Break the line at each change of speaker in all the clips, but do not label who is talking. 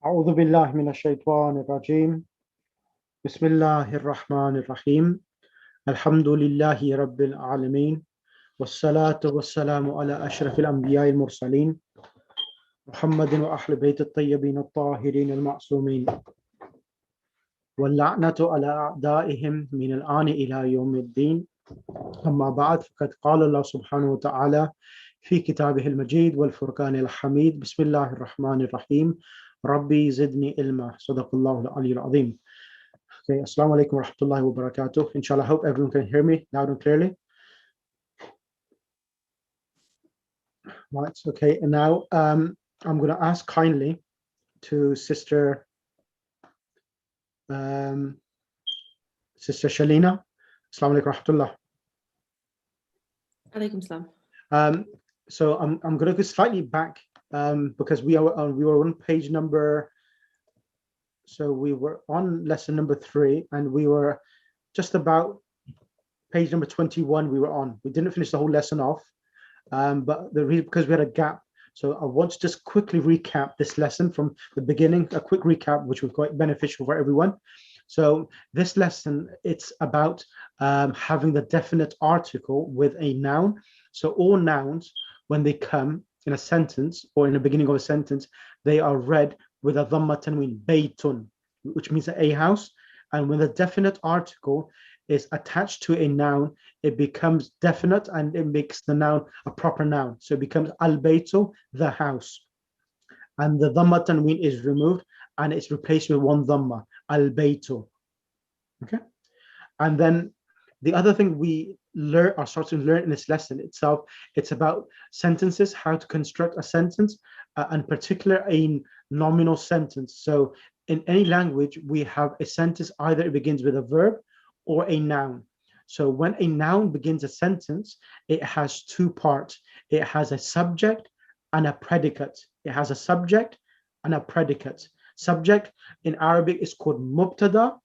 أعوذ بالله من الشيطان الرجيم بسم الله الرحمن الرحيم الحمد لله رب العالمين والصلاة والسلام على أشرف الأنبياء المرسلين محمد وأهل بيت الطيبين الطاهرين المعصومين واللعنة على أعدائهم من الآن إلى يوم الدين أما بعد فقد قال الله سبحانه وتعالى في كتابه المجيد والفرقان الحميد بسم الله الرحمن الرحيم ربي زدني علما صدق الله العلي العظيم. Okay, Assalamu alaikum wa rahmatullahi wa barakatuh. Inshallah, I hope everyone can hear me loud and clearly. Right, okay, and now I'm going to ask kindly to Sister Shalina. Assalamu alaikum wa rahmatullah.
Alaikum salam.
So I'm going to go slightly back because we were on page number. So we were on lesson number 3, and we were just about page number 21. We were on. We didn't finish the whole lesson off, but the reason because we had a gap. So I want to just quickly recap this lesson from the beginning. A quick recap, which was quite beneficial for everyone. So this lesson, it's about having the definite article with a noun. So all nouns, when they come in a sentence or in the beginning of a sentence, they are read with a dhamma tanween, baytun, which means a house. And when the definite article is attached to a noun, it becomes definite and it makes the noun a proper noun. So it becomes al-baytu, the house. And the dhamma tanween is removed and it's replaced with one dhamma, al-baytu. Okay. And then the other thing we learn or start to learn in this lesson itself, it's about sentences, how to construct a sentence, and particular a nominal sentence. So in any language, we have a sentence, either it begins with a verb or a noun. So when a noun begins a sentence, it has 2 parts. It has a subject and a predicate. It has a subject and a predicate. Subject in Arabic is called mubtada,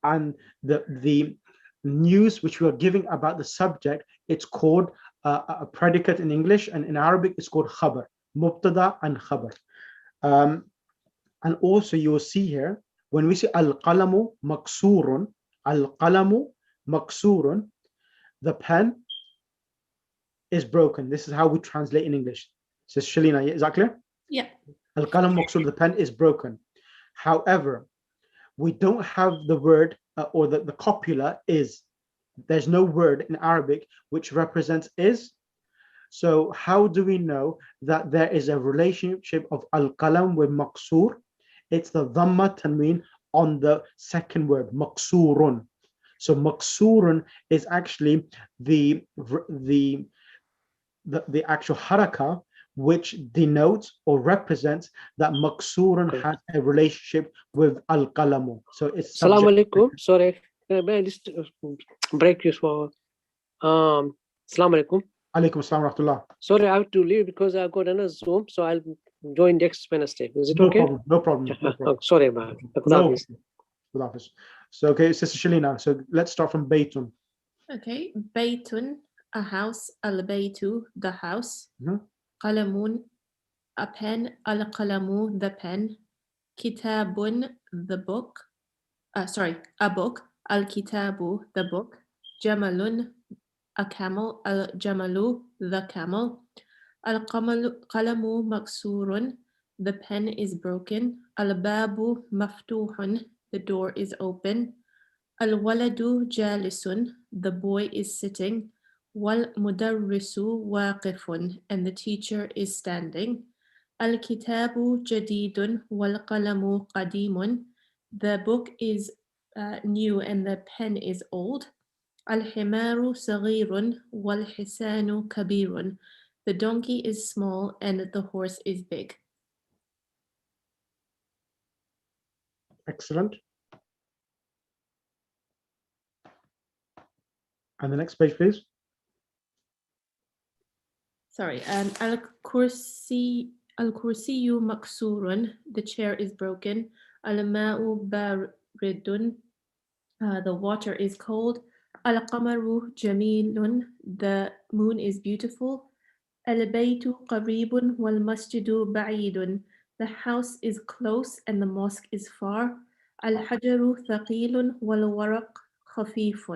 and the news which we are giving about the subject, it's called a predicate in English, and in Arabic it's called khabar, mubtada and khabar. And also you will see here, when we say al-qalamu maksurun, al-qalamu maksurun, the pen is broken. This is how we translate in English. Says Shalina, is that clear?
Yeah.
Al-qalam maksurun, the pen is broken. However, we don't have the word or the copula is. There's no word in Arabic which represents is. So how do we know that there is a relationship of al-qalam with maksur? It's the dhamma tanween on the second word, maksurun. So maksurun is actually the actual haraka which denotes or represents that maksurun has a relationship with al-qalamu. So it's
Assalamu alaikum. Sorry, may I just break you for Assalamu alaikum.
Alaikum assalam wa rahmatullah.
Sorry, I have to leave because I've got another Zoom, so I'll join next Wednesday. Is it
No
okay?
problem. No problem. No problem.
Oh, sorry about it.
No. So okay, Sister Shalina. So let's start from baytun.
Okay. Baytun, a house. Al-baytu, the house.
Mhm.
Qalamun, a pen. Al-qalamu, the pen. Kitabun, the book. A book. Al-kitabu, the book. Jamalun, a camel. Al-jamalu, the camel. Al-qalamu maksurun, the pen is broken. Al-babu maftuhun, the door is open. Al-waladu jalisun, the boy is sitting. Wal-mudarrisu waqifun, and the teacher is standing. Al-kitabu jadidun wal-qalamu qadimun, the book is new and the pen is old. Al-himaru saghirun wal-hisanu kabirun, the donkey is small and the horse is big.
Excellent. And the next page, please.
Sorry. Al-kursiyu maksurun, the chair is broken. Al-ma'u baridun, the water is cold. Al-qamaru jamilun, the moon is beautiful. Al-baytu qaribun wal masjidu ba'idun, The house is close and the mosque is far. الحجر ثقيل والورق خفيف.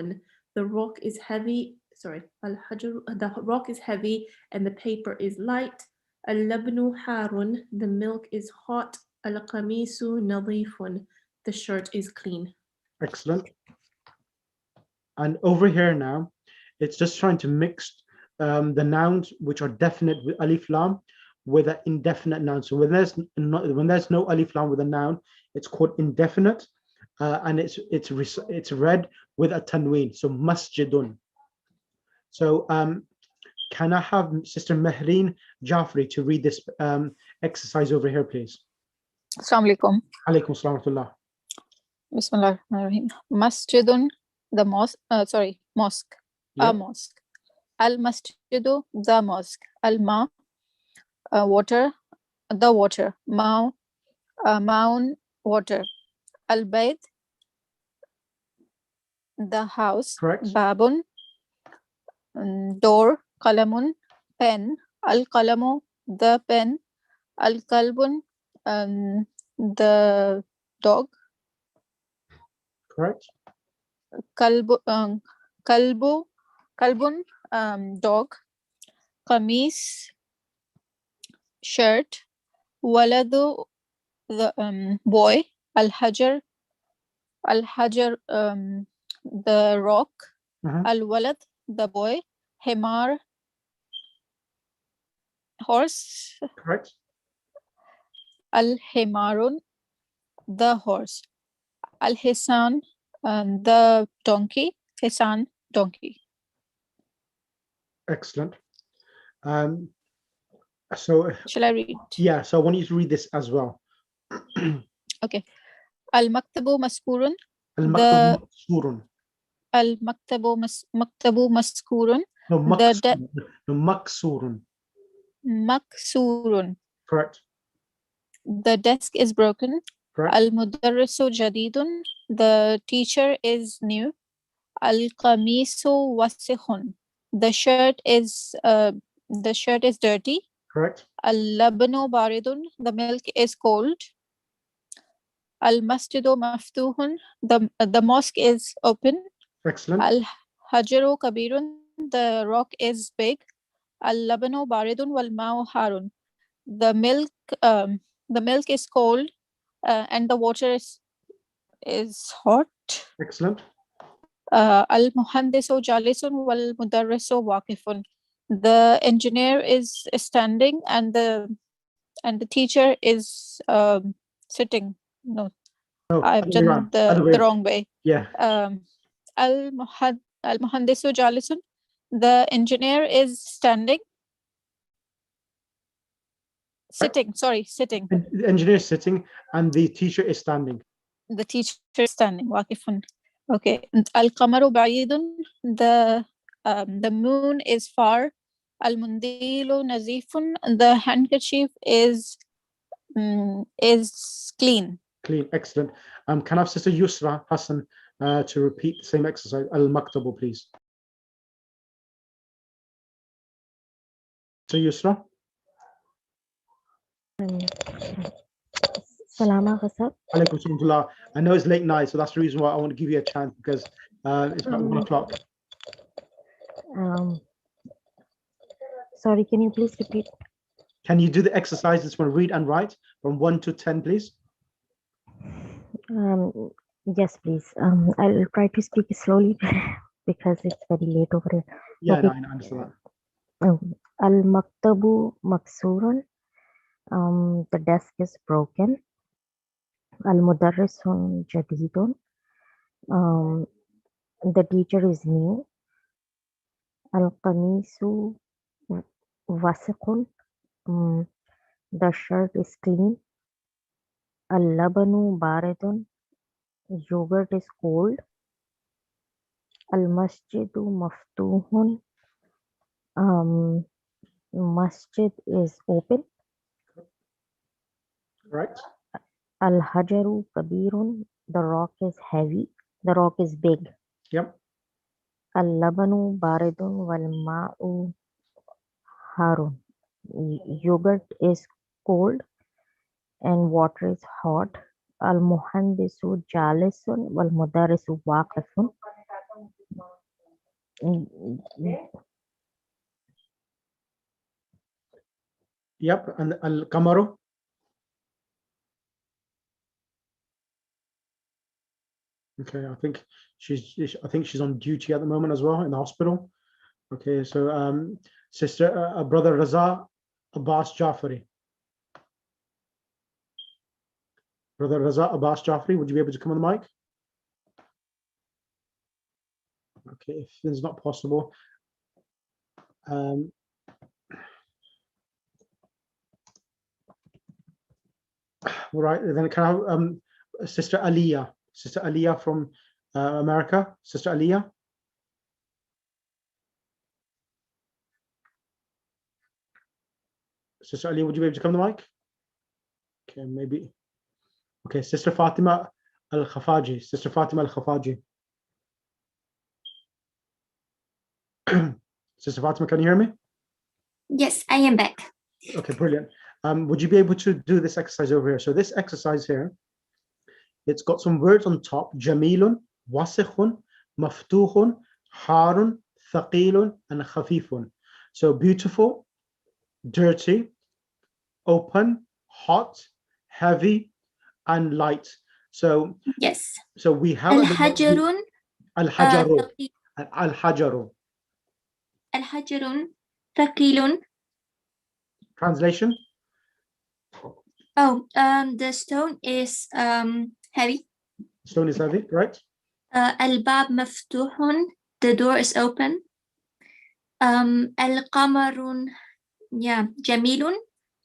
The rock is heavy. Sorry, the rock is heavy and the paper is light. اللبن حار. The milk is hot. القميص نظيف. The shirt is clean.
Excellent. And over here now, it's just trying to mix the nouns which are definite with alif lam with an indefinite noun. So when there's no alif lam with a noun, it's called indefinite, and it's read with a tanween. So masjidun. So can I have Sister Mehreen Jafri to read this exercise over here, please?
Assalamu alaikum.
Alaikum assalam wa rahmatullah.
Bismillah ar-Rahim. Masjidun, the mosque, mosque,
Yeah.
a mosque. Al-masjidu, the mosque. Al-ma, water, the water. Ma'un, water. Al-bayt, the house.
Correct.
Babun, door. Qalamun, pen. Al-qalamu, the pen. Al-kalbun, the dog.
Correct.
Kalbun, dog. Qamis, shirt. Waladu, the boy. Al-hajar, the rock. Al-walad, the boy. Himar, horse.
Correct.
Al-himarun, the horse. Al-hisan, the donkey. Hisan, donkey.
Excellent. So
Shall I read?
yeah, so I want you to read this as well.
Okay. Al-maktabu maskurun.
Al-maktab maksurun.
Maktabu maskurun.
No,
The
maksurun.
Maksurun.
Correct.
The desk is broken.
Correct.
Al-mudarrisu jadidun. The teacher is new. Al-qamisu wasikhun. The shirt is dirty.
Correct.
Al-labnu baridun. The milk is cold. Al-masjidu maftuhun. The mosque is open.
Excellent.
Al-hajaru kabirun. The rock is big. Al-labnu baridun wal-ma'u harun. The milk is cold, and the water is hot.
Excellent.
Al-muhandisu jalisun wal-mudarrisu waqifun. The engineer is standing and the teacher is sitting. No,
No,
I've
other way
done
around. Other way.
the wrong way.
Yeah.
Al-muhandisu jalisun. The engineer is standing. Sitting.
And the engineer is sitting and the teacher is standing.
The teacher is standing. Waqifun. Okay. Al-qamaru ba'idun. The moon is far. Al-mundilu nazifun. The handkerchief is clean.
Clean. Excellent. Can I have Sister Yusra Hassan to repeat the same exercise? Al-maktabu, please. So Yusra.
Salama Ghasab.
Alaikum salam. I know it's late night, so that's the reason why I want to give you a chance, because it's about 1 o'clock.
Sorry, can you please repeat?
Can you do the exercises for read and write from 1 to 10, please?
Yes, please. I'll try to speak slowly because it's very late over here.
Yeah,
Okay.
no, I understand that.
Al-maktabu maksurun. The desk is broken. Al-mudarrisun jadidun. The teacher is new. Al-qamisu wasiqun. The shirt is clean. Al-labanu baridun. Yogurt is cold. Al-masjidu maftuhun. Masjid is open.
Right.
Al-hajaru kabirun. The rock is heavy. The rock is big.
Yep.
Al-labanu baridun wal-ma'u harun. Yogurt is cold and water is hot. Al-muhandisu jalisun wal mudarisu waqifun.
Yep, and al-kamaru. Okay, I think she's on duty at the moment as well in the hospital. Okay, so sister, brother Raza Abbas Jafari. Brother Raza Abbas Jafari, would you be able to come on the mic? Okay, if it's not possible, all right, then can I have Sister Aliyah from America, Sister Aliyah. Sister Aliyah, would you be able to come to the mic? Okay, maybe. Okay, Sister Fatima Al-Khafaji. Sister Fatima Al-Khafaji. Sister Fatima, can you hear me?
Yes, I am back.
Okay, brilliant. Would you be able to do this exercise over here? So this exercise here, it's got some words on top: Jamilun, Wasikhun, Maftuhun, Harun, Thaqilun, and Khafifun. So beautiful, dirty, open, hot, heavy, and light. So
yes.
So we have
Al-Hajarun.
Al-Hajaru. Al-Hajaru.
Al-Hajarun. Thaqilun.
Translation?
Oh, the stone is heavy.
Stone is heavy, right?
Al-Bab maftuhun. The door is open. Al-Qamarun. Yeah, Jamilun.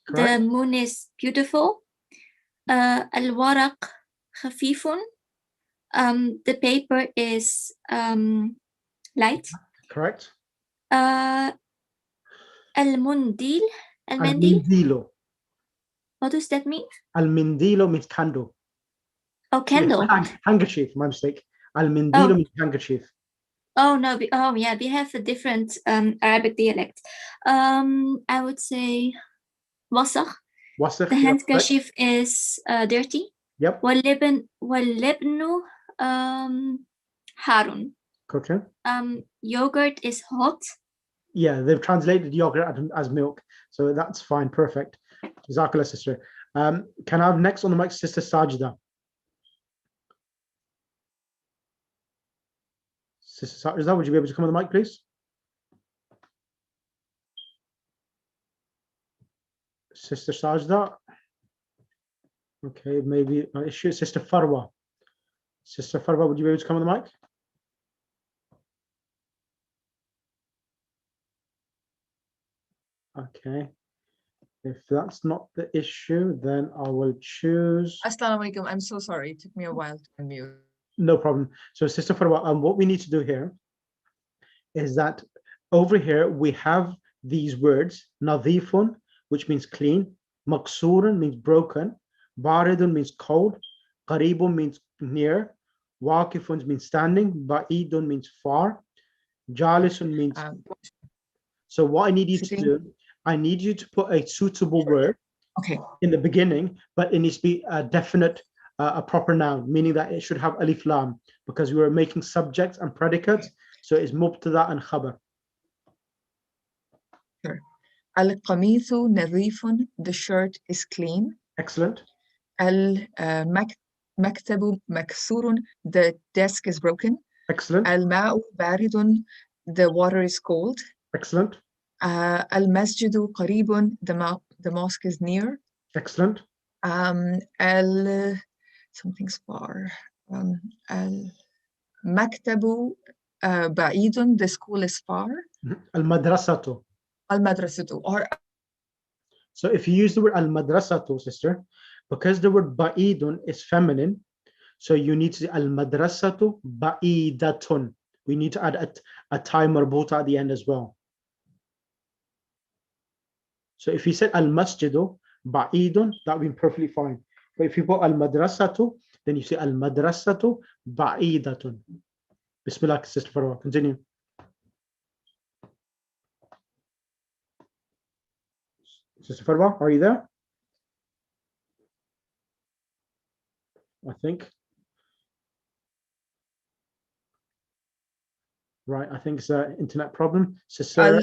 Correct.
The moon is beautiful. Al-Waraq khafifun. The paper is light.
Correct.
Al-Mundil. Al-Mandil.
Al-Mindilo.
What does that mean?
Al-Mindilo means candle.
Oh, candle.
Handkerchief, my mistake. Al-Mindilo means handkerchief.
Oh no! Oh yeah, we have a different Arabic dialect. I would say wasakh.
Wasakh.
The handkerchief is dirty.
Yep.
Walibnu harun.
Okay.
Yogurt is hot.
Yeah, they've translated yogurt as milk, so that's fine. Perfect. Jazakallah, sister. Can I have next on the mic, Sister Sajda? Sister Sajda, would you be able to come on the mic, please? Sister Sajda. Okay, maybe an issue. Sister Farwa. Sister Farwa, would you be able to come on the mic? Okay. If that's not the issue, then I will choose.
Assalamu alaikum. I'm so sorry. It took me a while to unmute.
No problem. So, Sister Farwa, what we need to do here is that over here we have these words: nadhifun, which means clean; maksurun means broken; baridun means cold; qaribun means near; waqifun means standing; ba'idun means far; jalisun means. So what I need you to do, I need you to put a suitable word in the beginning, but it needs to be a definite, a proper noun, meaning that it should have alif lam, because we were making subjects and predicates. So it's mubtada and khabar.
Sure. Al-qamithu nadhifun. The shirt is clean.
Excellent.
Al-maktabu maksurun. The desk is broken.
Excellent.
Al-ma'u baridun. The water is cold.
Excellent.
Al-masjidu qaribun. The mosque is near.
Excellent.
Something's far. Al-maktabu ba'idun. The school is far.
Al-madrasatu.
Al-madrasatu. Or
so if you use the word al-madrasatu, sister, because the word ba'idun is feminine, so you need to say al-madrasatu ba'idatun. We need to add a ta marbuta at the end as well. So if you said al-masjidu ba'idun, that would be perfectly fine. But if you put al-madrasatu, then you say al-madrasatu ba'idatun. Bismillah, Sister Farwa, continue. Sister Farwa, are you there? I think. Right, I think it's an internet problem. Sister,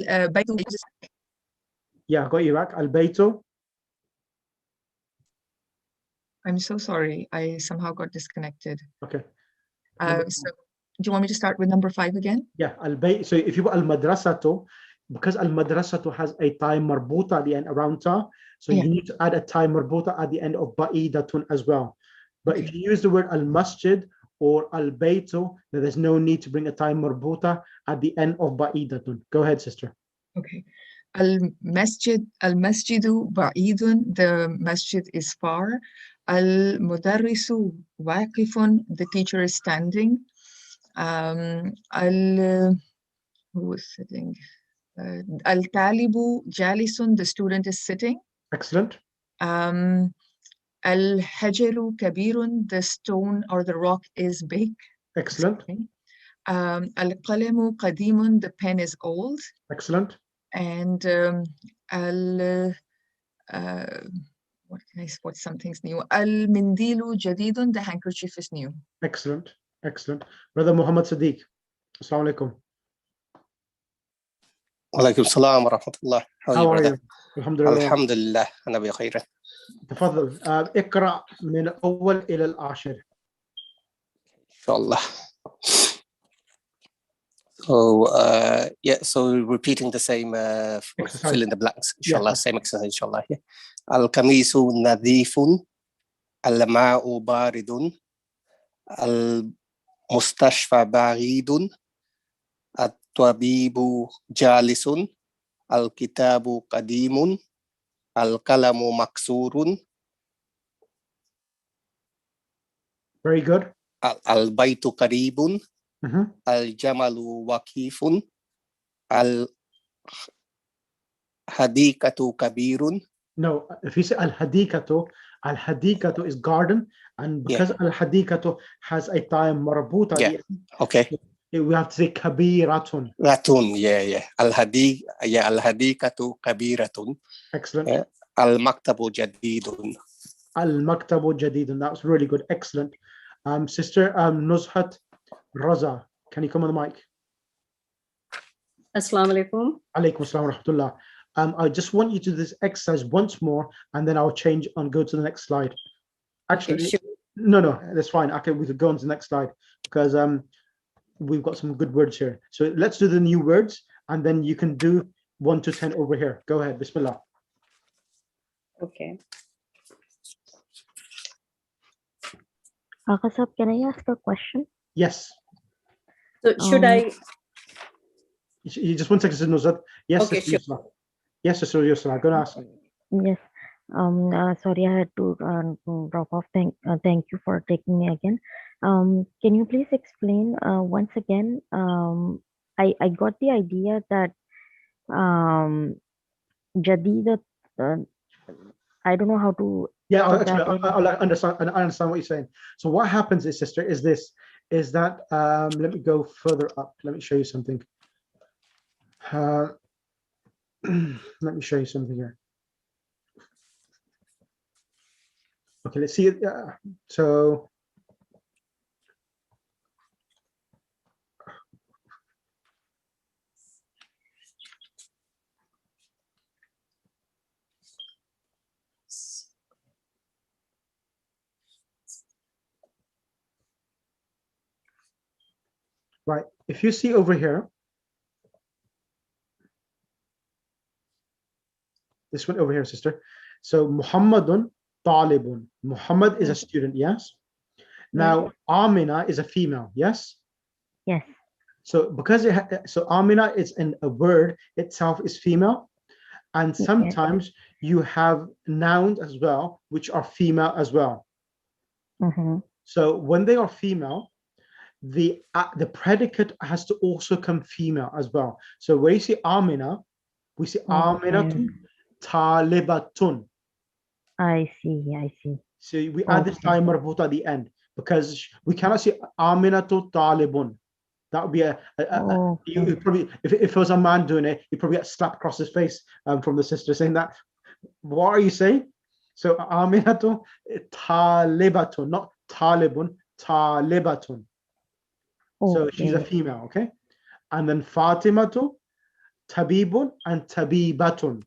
yeah, I got you back. Al-Baytu.
I'm so sorry. I somehow got disconnected.
Okay.
So do you want me to start with number 5 again?
Yeah, al-bayt. So if you put al-madrasatu, because al-madrasatu has a time marbuta at the end around ta, so
Yeah.
you need to add a time marbuta at the end of ba'idatun as well. But if
Okay.
you use the word al-masjid or al-baytu, then there's no need to bring a time marbuta at the end of ba'idatun. Go ahead, sister.
Okay. Al-masjidu ba'idun, the masjid is far. Al-mudarrisu waqifun, the teacher is standing. Who is sitting? Al-talibu jalisun, the student is sitting.
Excellent.
Al-hajaru kabirun, the stone or the rock is big.
Excellent.
Al-qalamu qadimun, the pen is old.
Excellent.
And what's something's new? Al-mindilu jadidun, the handkerchief is new.
Excellent. Excellent. Brother Muhammad Sadiq. Assalamu alaikum.
وعليكم السلام ورحمة الله.
How are you? Alhamdulillah.
الحمد لله أنا بخير.
تفضل. اقرأ من الأول إلى العاشر.
إن شاء الله. So yeah, so repeating the same fill in the blanks. Inshallah, same exercise. Inshallah. Yeah. Al-kamisu nadhifun, al-ma'u baridun, al-mustashfa baridun, at-tabibu jalisun, al-kitabu qadimun, al-kalamu maksurun.
Very good.
Al-baytu qaribun. Al-jamalu waqifun, al-hadikatu kabirun.
No, if you say al-hadikatu is garden, and because al-hadikatu has a time marbuta,
okay,
we have to say kabiratun.
Ratun, al-hadikatu kabiratun.
Excellent.
Al-maktabu jadidun.
Al-maktabu jadidun. That was really good. Excellent. Sister Nuzhat Raza, can you come on the mic?
Assalamu alaikum.
Alaikum assalam wa rahmatullah. I just want you to do this exercise once more, and then I'll change and go to the next slide. Actually,
okay, sure.
No, that's fine. Okay, we could go on to the next slide because we've got some good words here. So let's do the new words, and then you can do 1 to 10 over here. Go ahead. Bismillah.
Okay.
Akasab, can I ask a question?
Yes.
So should I?
You just 1 second, Sister Nuzhat. Yes,
okay,
Sister
sure.
Yusra. Yes, Sister Yusra. Go and ask.
Yes. Sorry, I had to drop off. Thank you for taking me again. Can you please explain once again? I got the idea that Jadida. I don't know how to.
Yeah, actually, I understand what you're saying. So what happens is, sister, is that let me go further up. Let me show you something. Let me show you something here. Okay, let's see it. So right, if you see over here, this one over here, sister. So Muhammadun talibun. Muhammad is a student, yes. Now Amina is a female, yes.
Yes.
So because so Amina is in a word itself is female, and sometimes you have nouns as well, which are female as well. So when they are female, the predicate has to also come female as well. So where you see Amina, we see Aminatun talibatun.
I see.
So we add this time marbuta at the end because we cannot say Aminatu talibun. That would be you probably, if it was a man doing it, you probably get slapped across his face from the sister saying that. What are you saying? So Aminatu talibatun, not talibun, talibatun. So she's a
Okay.
female, okay? And then Fatimatu, tabibun and tabibatun.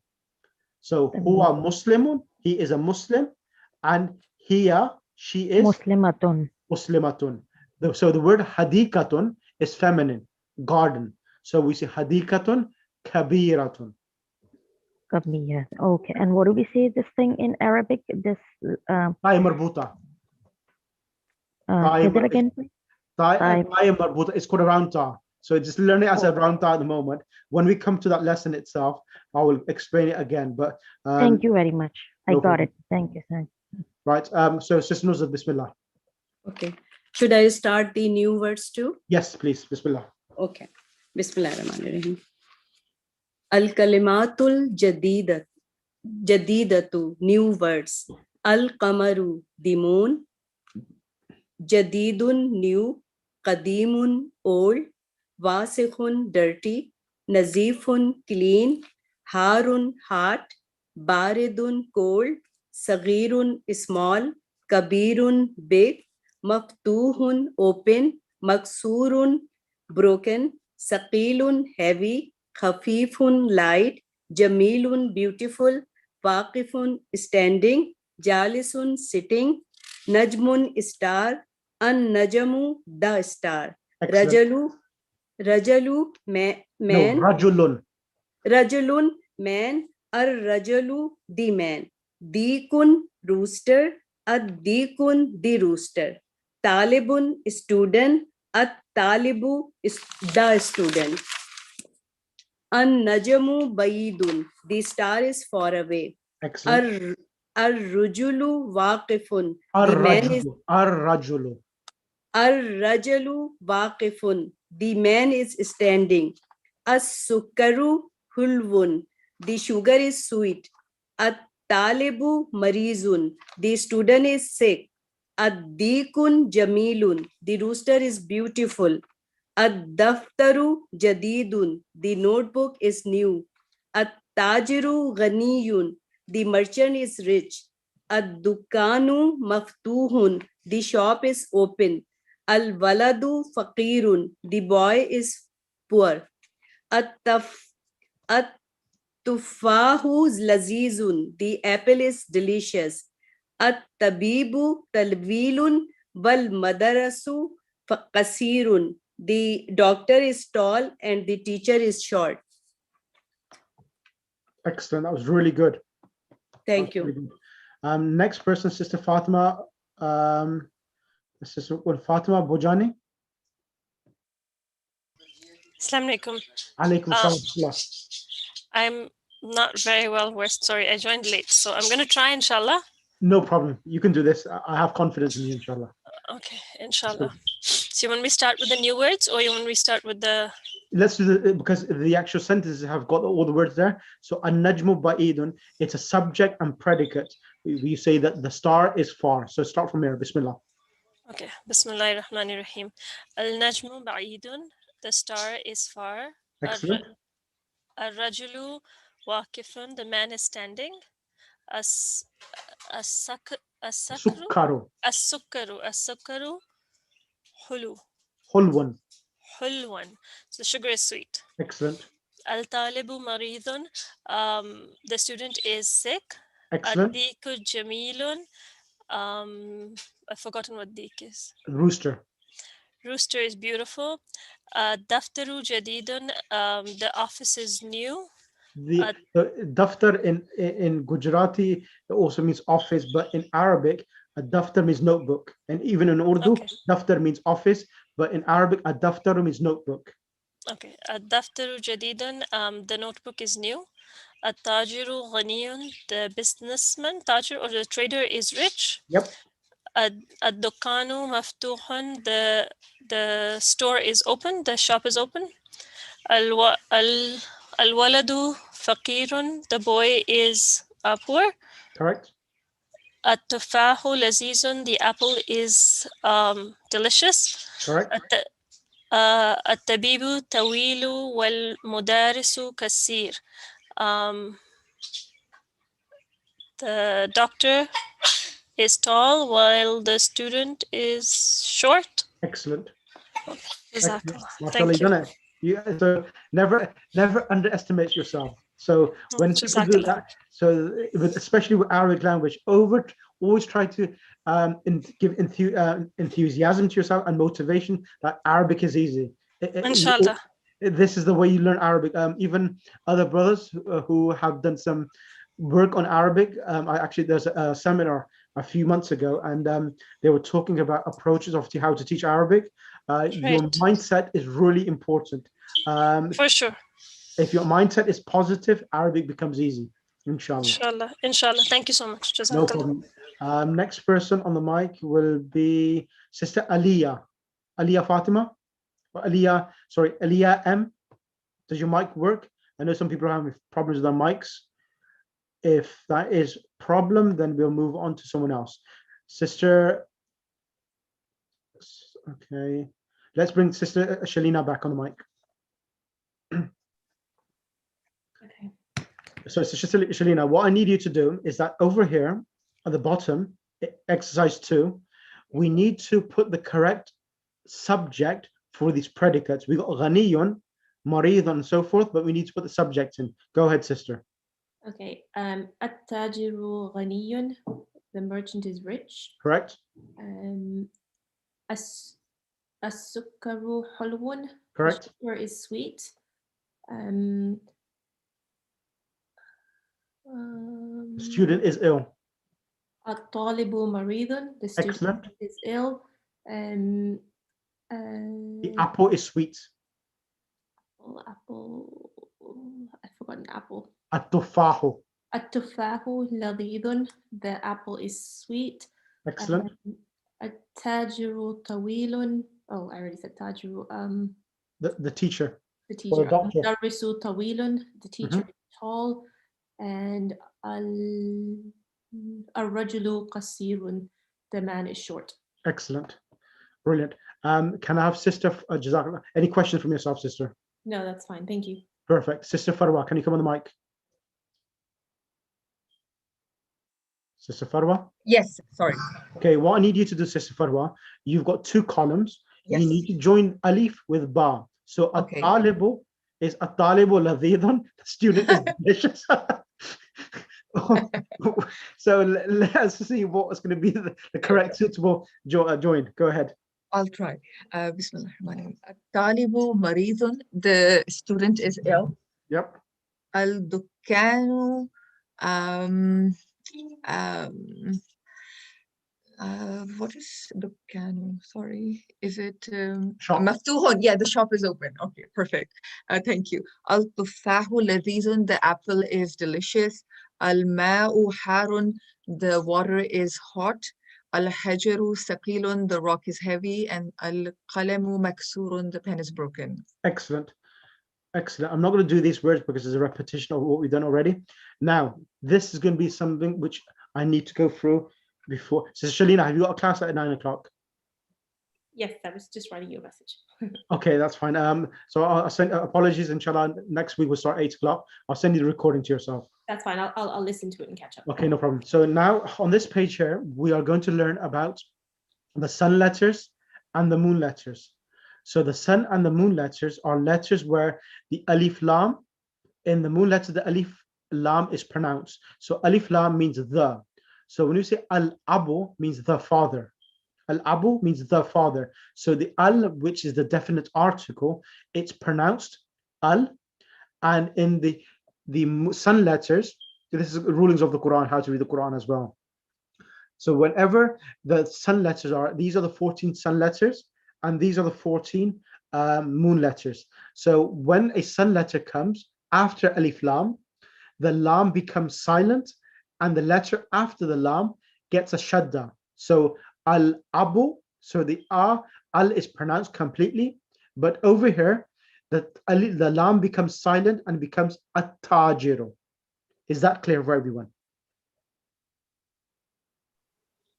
So huwa muslimun, he is a Muslim, and hiya, she is
Muslimatun.
muslimatun. So the word hadikatun is feminine, garden. So we say hadikatun kabiratun.
Kabir. Okay. And what do we say this thing in Arabic? This
Ta'i marbuta.
say that again, please.
Ta'i marbuta. It's called a round ta. So just learn it as a round ta at the moment. When we come to that lesson itself, I will explain it again. But
thank you very much. I
no
got
problem.
it. Thank you, sir.
Right. So Sister Nuzhat, Bismillah.
Okay. Should I start the new words too?
Yes, please. Bismillah.
Okay. Bismillahirrahmanirrahim. Al-kalimatul jadidatu, new words. Al-qamaru, the moon. Jadidun, new. Qadimun, old. Wasikhun, dirty. Nazifun, clean. Harun, hot. Baridun, cold. Sagirun, small. Kabirun, big. Maftuhun, open. Maksurun, broken. Saqilun, heavy. Khafifun, light. Jamilun, beautiful. Waqifun, standing. Jalisun, sitting. Najmun, star. An-Najamu, the star.
Excellent.
Rajalu, man.
No, rajulun.
Rajulun, man. Ar-Rajalu, the man. Dikun, rooster. Ad-Dikun, the rooster. Talibun, student. At-Talibu, is the student. An-Najamu, Baidun, the star is far away.
Excellent.
Ar-Rujulu, Waqifun, the man is
Ar-rajulu.
Ar-Rajalu, Waqifun, the man is standing. As-Sukkaru, Hulwun, the sugar is sweet. At-Talibu, Marizun, the student is sick. Ad-Dikun, Jamilun, the rooster is beautiful. Ad-Daftaru, Jadidun, the notebook is new. At-Tajiru, Ghaniyun, the merchant is rich. Ad-Dukanu, Maftuhun, the shop is open. Al-Waladu, Faqirun, the boy is poor. At-Tufahu, Lazizun, the apple is delicious. At-Tabibu, Talwilun, Wal Madarasu, Qasirun, the doctor is tall and the teacher is short.
Excellent. That was really good.
Thank you.
Really good. Next person, Sister Fatima. Sister Fatima Bojani.
Assalamu alaikum.
Alaikum salam.
I'm not very well versed. Sorry, I joined late. So I'm going to try, inshallah.
No problem. You can do this. I have confidence in you, inshallah.
Okay, inshallah. So you want me to start with the new words or you want me to start with the...
Let's do the, because the actual sentences have got all the words there. So an-najmu ba'idun, it's a subject and predicate. We say that the star is far. So start from here. Bismillah.
Okay. Bismillahirrahmanirrahim. Al-najmu ba'idun, the star is far.
Excellent.
Ar-rajulu waqifun, the man is standing.
Sukkaru.
As-sukkaru hulu.
Hulwan.
Hulwan. So sugar is sweet.
Excellent.
Al-talibu maridun, the student is sick.
Excellent.
Ad-diku jamilun, I've forgotten what dik is.
Rooster.
Rooster is beautiful. Daftaru jadidun, the office is new.
The daftar in Gujarati also means office, but in Arabic, a daftar means notebook. And even in Urdu, daftar means office, but in Arabic, a daftar means notebook.
Okay. Daftaru jadidun, the notebook is new. At-tajiru ghaniyun, the businessman, tajir or the trader is rich.
Yep.
Ad-dukkanu maftuhun, the store is open, the shop is open. Al-waladu faqirun, the boy is poor.
Correct.
At-tufahu lazizun, the apple is delicious.
Correct.
At-tabibu tawilu wal mudarisu kasir. The doctor is tall while the student is short.
Excellent.
Jazakallah.
MashaAllah,
Thank
you
you.
done it. So never underestimate yourself. So when people do
Jazakallah.
that, especially with Arabic language, always try to give enthusiasm to yourself and motivation that Arabic is easy.
Inshallah.
This is the way you learn Arabic. Even other brothers who have done some work on Arabic. There's a seminar a few months ago, and they were talking about approaches of how to teach Arabic. Your mindset is really important.
For sure.
If your mindset is positive, Arabic becomes easy. Inshallah.
Inshallah. Inshallah. Thank you so much.
No
Jazakallah.
problem. Next person on the mic will be Sister Aliyah. Aliyah Fatima? Or Aliyah M. Does your mic work? I know some people are having problems with their mics. If that is a problem, then we'll move on to someone else. Sister, okay. Let's bring Sister Shalina back on the mic.
Okay.
So Sister Shalina, what I need you to do is that over here at the bottom, exercise 2, we need to put the correct subject for these predicates. We got ghaniyun, maridun, and so forth, but we need to put the subject in. Go ahead, sister.
Okay. At-tajiru ghaniyun. The merchant is rich.
Correct.
As-sukkaru hulwun.
Correct.
The sugar is sweet.
The student is ill.
At-talibu maridun. The student
Excellent.
is ill.
The apple is sweet.
Apple. I've forgotten apple.
At-tufahu.
At-tufahu ladidun. The apple is sweet.
Excellent.
At-tajiru tawilun. Oh, I already said tajiru.
The teacher.
The
Or
teacher.
the doctor.
Al-mudarrisu tawilun. The teacher is tall. And al-rajulu qasirun. The man is short.
Excellent. Brilliant. Can I have Sister Jazakallah? Any questions from yourself, sister?
No, that's fine. Thank you.
Perfect. Sister Farwa, can you come on the mic? Sister Farwa?
Yes, sorry.
Okay, what I need you to do, Sister Farwa, you've got 2 columns.
Yes.
You need to join alif with ba. So
Okay.
at-talibu is at-talibu ladhidan. The student is delicious. So let's see what's going to be the correct suitable join. Go ahead.
I'll try. Bismillahirrahmanirrahim. At-talibu maridun. The student is ill.
Yep.
Al-dukkanu. What is dukkanu? Sorry. Is it
Shop.
maftuhun? Yeah, the shop is open. Okay, perfect. Thank you. Al-tufahu ladhizun. The apple is delicious. Al-ma'u harun. The water is hot. Al-hajaru saqilun. The rock is heavy. And al-qalamu maksurun. The pen is broken.
Excellent. Excellent. I'm not going to do these words because it's a repetition of what we've done already. Now, this is going to be something which I need to go through before. So, Shalina, have you got a class at 9 o'clock?
Yes, I was just writing you a message.
Okay, that's fine. So I'll send apologies. Inshallah, next week we'll start 8 o'clock. I'll send you the recording to yourself.
That's fine. I'll listen to it and catch up.
Okay, no problem. So now on this page here, we are going to learn about the sun letters and the moon letters. So the sun and the moon letters are letters where the alif lam, in the moon letter, the alif lam is pronounced. So alif lam means the. So when you say al-abu means the father. Al-abu means the father. So the al, which is the definite article, it's pronounced al. And in the sun letters, this is rulings of the Quran, how to read the Quran as well. So whenever the sun letters are, these are the 14 sun letters, and these are the 14 moon letters. So when a sun letter comes after alif lam, the lam becomes silent, and the letter after the lam gets a shadda. So al-abu, so the al is pronounced completely, but over here, the lam becomes silent and becomes at-tajiru. Is that clear for everyone?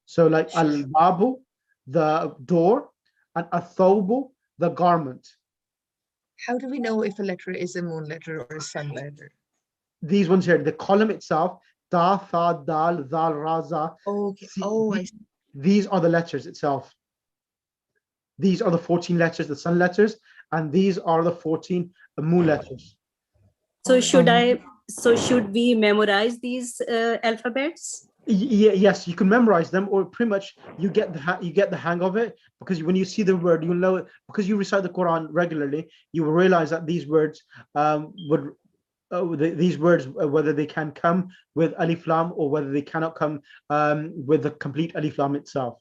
So like al-babu, the door, and athawbu, the garment.
How do we know if a letter is a moon letter or a sun letter?
These ones here, the column itself Ta, Tha, Dal, Zal, Raza.
Okay. Oh, I see.
These are the letters itself. These are the 14 letters, the sun letters, and these are the 14 moon letters.
So should we memorize these alphabets?
Yes, you can memorize them, or pretty much you get the hang of it, because when you see the word, you'll know it. Because you recite the Quran regularly, you will realize that these words whether they can come with alif lam or whether they cannot come with the complete alif lam itself.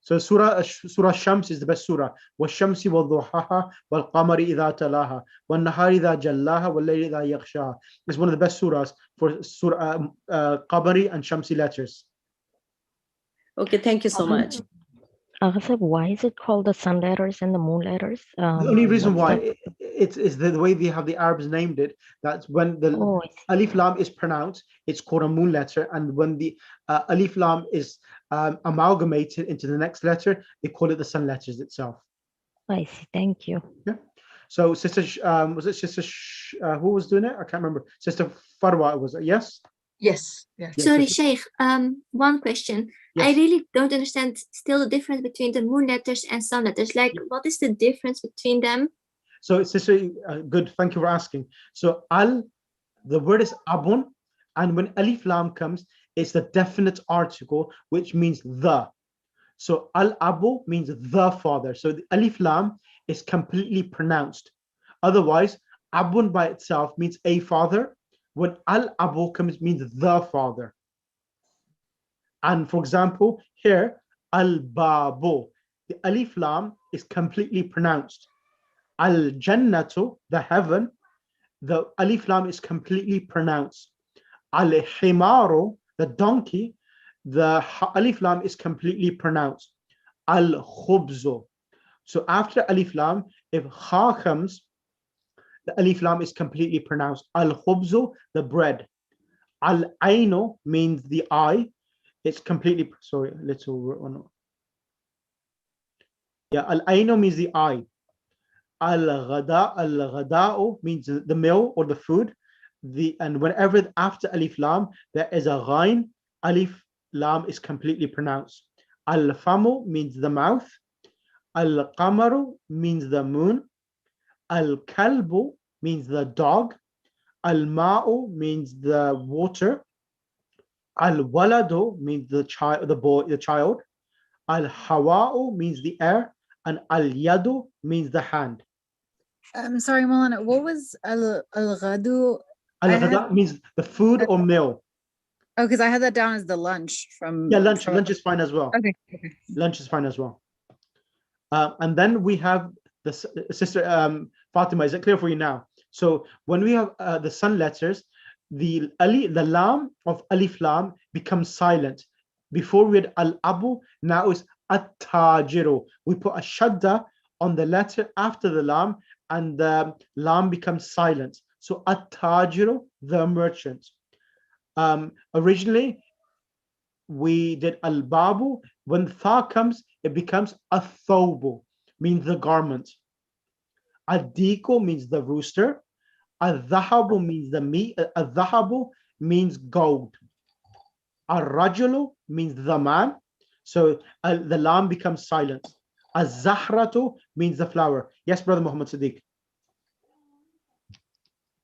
So Surah Shams is the best surah. وَالشَّمْسِ وَالضُّحَاهَا وَالْقَمَرِ إِذَا تَلَاهَا وَالنَّهَارِ إِذَا جَلَّاهَا وَاللَّيْلِ إِذَا يَغْشَاهَا. It's one of the best surahs for Surah Qamari and Shamsi letters.
Okay, thank you so much.
Sir, why is it called the sun letters and the moon letters?
The only reason why it's the way they have the Arabs named it. That's when the alif lam is pronounced, it's called a moon letter, and when the alif lam is amalgamated into the next letter, they call it the sun letters itself.
I see. Thank you.
Yeah. So Sister, was it Sister? Who was doing it? I can't remember. Sister Farwa, was it? Yes.
Yes. Yes.
Sorry, Sheikh. One question.
Yes.
I really don't understand still the difference between the moon letters and sun letters. Like, what is the difference between them?
So, Sister, good. Thank you for asking. So, the word is abun, and when alif lam comes, it's the definite article, which means the. So, al-abu means the father. So, the alif lam is completely pronounced. Otherwise, abun by itself means a father. When al-abu comes, means the father. And for example, here, al-babu, the alif lam is completely pronounced. Al-jannatu, the heaven, the alif lam is completely pronounced. Al-himaru, the donkey, the alif lam is completely pronounced. Al-khubzu. So after alif lam, if ha comes, the alif lam is completely pronounced. Al-khubzu, the bread. Al-ainu means the eye. It's completely, sorry, little. Yeah, al-ainu means the eye. Al-ghada'u means the meal or the food. And whenever after alif lam there is a ghain, alif lam is completely pronounced. Al-famu means the mouth. Al-qamaru means the moon. Al-kalbu means the dog. Al-ma'u means the water. Al-waladu means the child, the child. Al-hawa'u means the air. And al-yadu means the hand.
I'm sorry, Maulana, what was al-ghadu?
Al-ghada means the food or meal.
Oh, because I had that down as the lunch from.
Yeah, lunch is fine as well.
Okay.
Lunch is fine as well. And then we have the Sister Fatima. Is it clear for you now? So when we have the sun letters, the lam of alif lam becomes silent. Before we had al-abu, now it's at-tajiru. We put a shadda on the letter after the lam, and the lam becomes silent. So at-tajiru, the merchant. Originally, we did al-babu. When tha comes, it becomes a-thawbu, means the garment. Ad-diku means the rooster. Al-dhahabu means the meat. Al-dhahabu means gold. Al-rajulu means the man. So the lam becomes silent. Az-zahratu means the flower. Yes, Brother Muhammad Siddiq.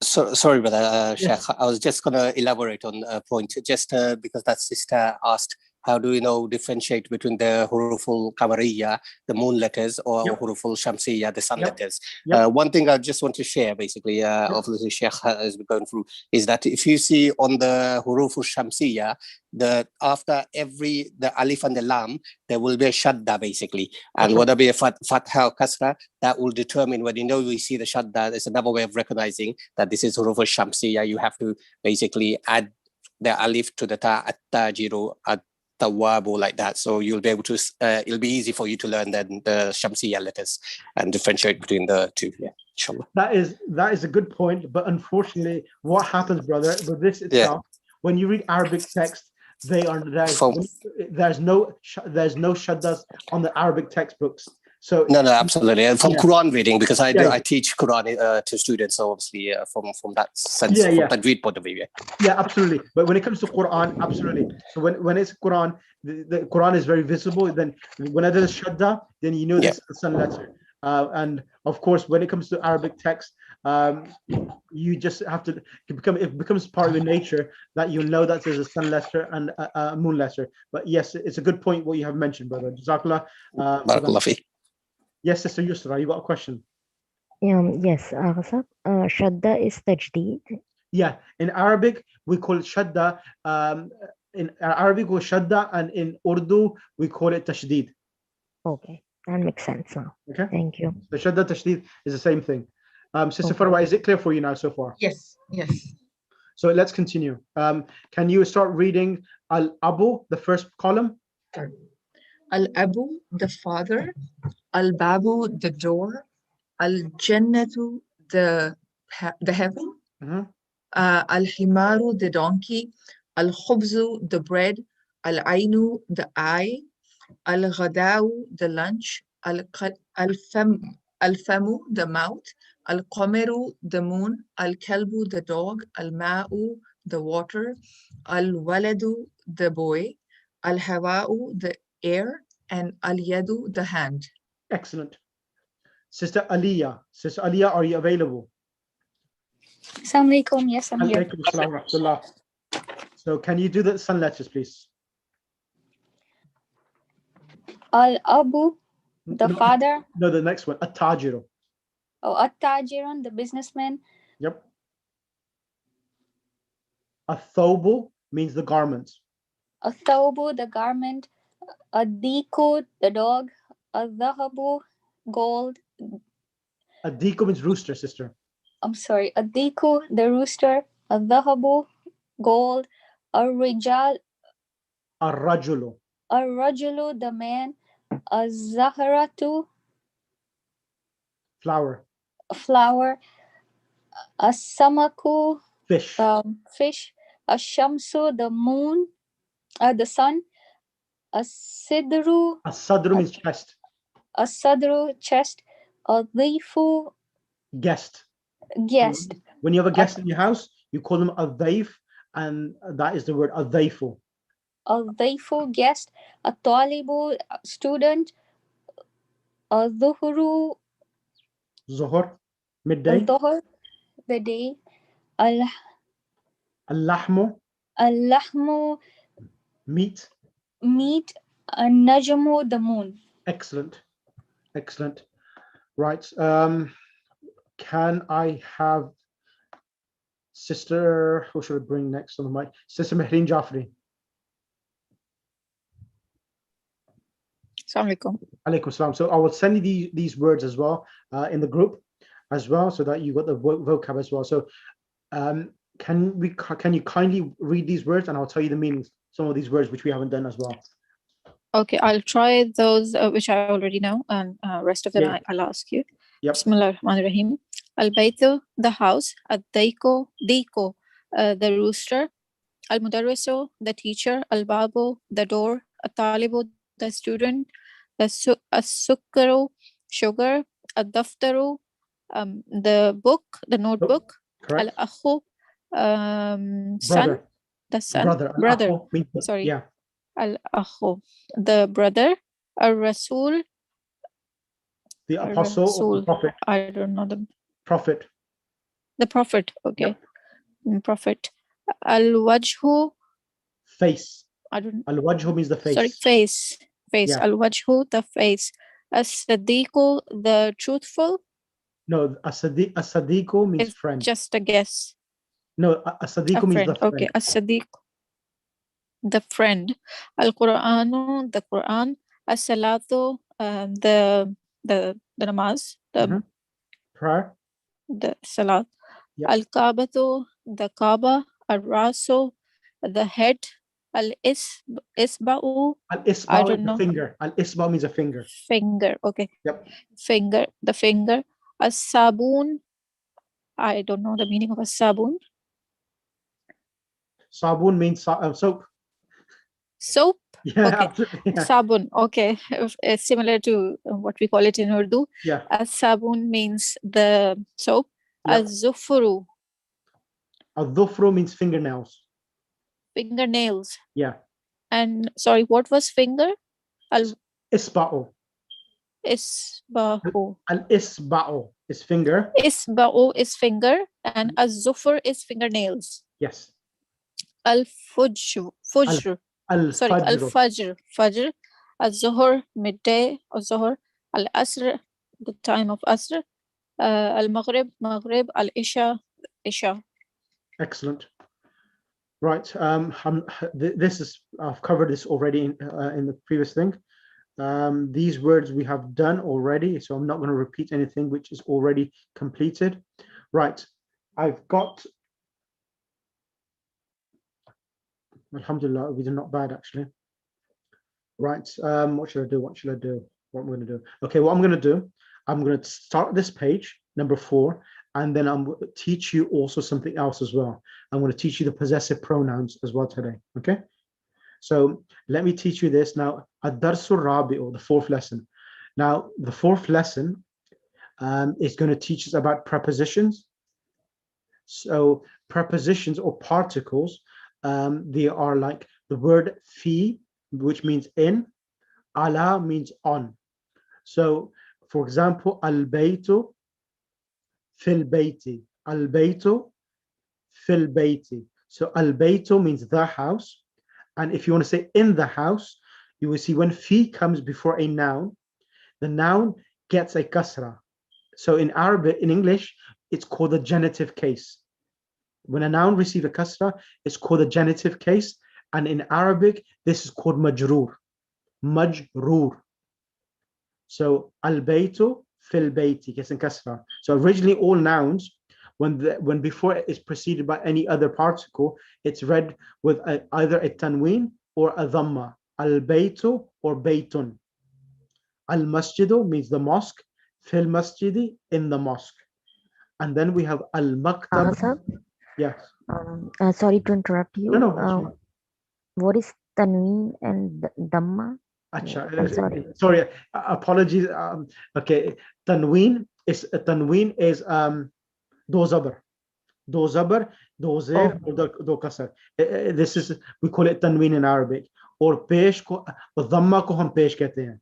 So, sorry, brother Sheikh. I was just going to elaborate on a point, just because that sister asked, how do we know differentiate between the huruful kamariya, the moon letters, or huruful shamsiya, the sun letters? One thing I just want to share, basically, obviously Sheikh has been going through, is that if you see on the huruful shamsiya, after the alif and the lam, there will be a shadda, basically. And whether be a fatha or kasra, that will determine when we see the shadda. There's another way of recognizing that this is huruful shamsiya. You have to basically add the alif to the ta, at-tajiru, tawabu, like that. So you'll be able to, it'll be easy for you to learn then the Shamsiya letters and differentiate between the two. Yeah, inshallah.
That is a good point, but unfortunately, what happens, brother, with this itself, when you read Arabic text, there's no shaddas on the Arabic textbooks. So
No, absolutely. From
Yeah.
Quran reading, because I
Yeah.
I teach Quran to students, so obviously from that sense,
Yeah,
from
yeah.
that read point of view. Yeah.
Yeah, absolutely. But when it comes to Quran, absolutely. So when it's Quran, the Quran is very visible. Then whenever there's shadda, then you know
Yeah.
this is a sun letter. And of course, when it comes to Arabic text, you just have to it becomes part of your nature that you know that there's a sun letter and a moon letter. But yes, it's a good point what you have mentioned, brother. Jazakallah. For that.
Barakallah fi.
Yes, Sister Yusra, you got a question?
Yes, sir. Shadda is tajdeed.
Yeah, in Arabic we call it shadda. In Arabic we call shadda, and in Urdu we call it tashdid.
Okay, that makes sense now.
Okay.
Thank you.
The shadda tashdid is the same thing. Sister
Okay.
Farwa, is it clear for you now so far?
Yes, yes.
So let's continue. Can you start reading Al-Abu, the first column?
Al-Abu, the father. Al-Babu, the door. Al-Jannatu, the heaven. Al-Himaru, the donkey. Al-Khubzu, the bread. Al-Ainu, the eye. Al-Ghadau, the lunch. Al-Famu, the mouth. Al-Qamaru, the moon. Al-Kalbu, the dog. Al-Ma'u, the water. Al-Waladu, the boy. Al-Hawa'u, the air. And Al-Yadu, the hand.
Excellent. Sister Aliyah, are you available?
Assalamu alaikum. Yes, I'm here.
Alaikum assalam wa rahmatullah. So can you do the sun letters, please?
Al-Abu, the father.
No, the next one. At-Tajiru.
Oh, At-Tajirun, the businessman.
Yep. Ath-Thawbu means the garment.
Ath-Thawbu, the garment. Ad-Diku, the dog. Ad-Dhahabu, gold.
Ad-Diku means rooster, sister.
I'm sorry. Ad-Diku, the rooster. Ad-Dhahabu, gold. Ar-Rijal.
Ar-Rajulu.
Ar-Rajulu, the man. Az-Zahratu,
flower.
As-Samaku,
fish.
Fish. Ash-Shamsu, the moon, the sun. As-Sidru.
As-Sadru means chest.
As-Sadru, chest. Ad-Dhifu,
guest. When you have a guest in your house, you call them Ad-Dhaif, and that is the word Ad-Dhaifu.
Ad-Dhaifu, guest. At-Talibu, student. Ad-Dhuhru,
Zuhur, midday.
Al-Dhuhr, the day.
Al-Lahmu, meat.
An-Najmu, the moon.
Excellent. Right. Can I have Sister, who should I bring next on the mic? Sister Mehreen Jafri.
Assalamu alaikum.
Alaikum salam. So I will send you these words as well in the group as well, so that you got the vocab as well. So can you kindly read these words, and I'll tell you the meanings, some of these words which we haven't done as well.
Okay, I'll try those which I already know, and rest of them I'll ask you.
Yep.
Bismillah ar-Rahman ar-Rahim. Al-Baytu, the house. Ad-Dayku, the rooster. Al-Mudarrisu, the teacher. Al-Babu, the door. At-Talibu, the student. As-Sukkaru, sugar. Ad-Daftaru, the book, the notebook. Al-Akhu, son, the son. Brother. Sorry.
Yeah.
Al-Akhu, the brother. Al-Rasul,
the apostle or the prophet.
I don't know the
prophet.
The prophet, okay. Yep. Prophet. Al-Wajhu,
face.
I don't.
Al-Wajhu means the face.
Sorry, face.
Yeah.
Al-Wajhu, the face. As-Sadiqu, the truthful.
No, as-Sadiqu means
it's
friend.
Just a guess.
No, as-Sadiqu means the friend.
Okay, as-Sadiq, the friend. Al-Qur'anu, the Quran. As-Salatu, the namaz, the
prayer.
The salat. Yep. Al-Kaabatu, the Kaaba. Al-Rasu, the head. Al-Isba'u, I don't know.
Finger. Al-Isba means a finger.
Finger, okay.
Yep.
Finger, the finger. As-Sabun, I don't know the meaning of a sabun.
Sabun means soap.
Soap?
Yeah,
Okay.
absolutely. Yeah.
Sabun. Okay. It's similar to what we call it in Urdu.
Yeah.
Sabun means the soap.
Yep.
Al-Zufru.
Al-dhufru means fingernails.
Fingernails.
Yeah.
And sorry, what was finger?
Isba'u.
Isbahu.
Al-isba'u is finger.
Isba'u is finger, and az-zufr is fingernails.
Yes.
Al-fujr. Fujr. Sorry,
Al-fajr.
al-fajr. Fajr. Al-zuhr, midday of zuhr. Al-asr, the time of asr. Al-maghrib, maghrib. Al-isha, isha.
Excellent. Right. This is, I've covered this already in the previous thing. These words we have done already, so I'm not going to repeat anything which is already completed. Right. I've got, alhamdulillah, we did not bad actually. Right. What should I do? What should I do? What I'm going to do? Okay, what I'm going to do, I'm going to start this page, number 4, and then I'm going to teach you also something else as well. I'm going to teach you the possessive pronouns as well today. Okay. So let me teach you this now. Ad-darsu rabi'u, the 4th lesson. Now, the 4th lesson is going to teach us about prepositions. So prepositions or particles, they are like the word fi, which means in, ala means on. So, for example, al-baytu fil bayti, al-baytu fil bayti. So al-baytu means the house. And if you want to say in the house, you will see when fi comes before a noun, the noun gets a kasra. So in Arabic, in English, it's called the genitive case. When a noun receives a kasra, it's called the genitive case. And in Arabic, this is called majroor. Majroor. So al-baytu fil bayti gets in kasra. So originally all nouns, when before it is preceded by any other particle, it's read with either a tanween or a dhamma. Al-baytu or baytun. Al-masjidu means the mosque. Fil masjidi, in the mosque. And then we have al-maktab. Yes.
Sorry to interrupt you.
No.
What is tanween and dhamma?
Sorry. Apologies. Okay. Tanween is do zabar, do zer, or do kasar. This is, we call it tanween in Arabic. Or pesh ko dhamma ko hum pesh kehte hain.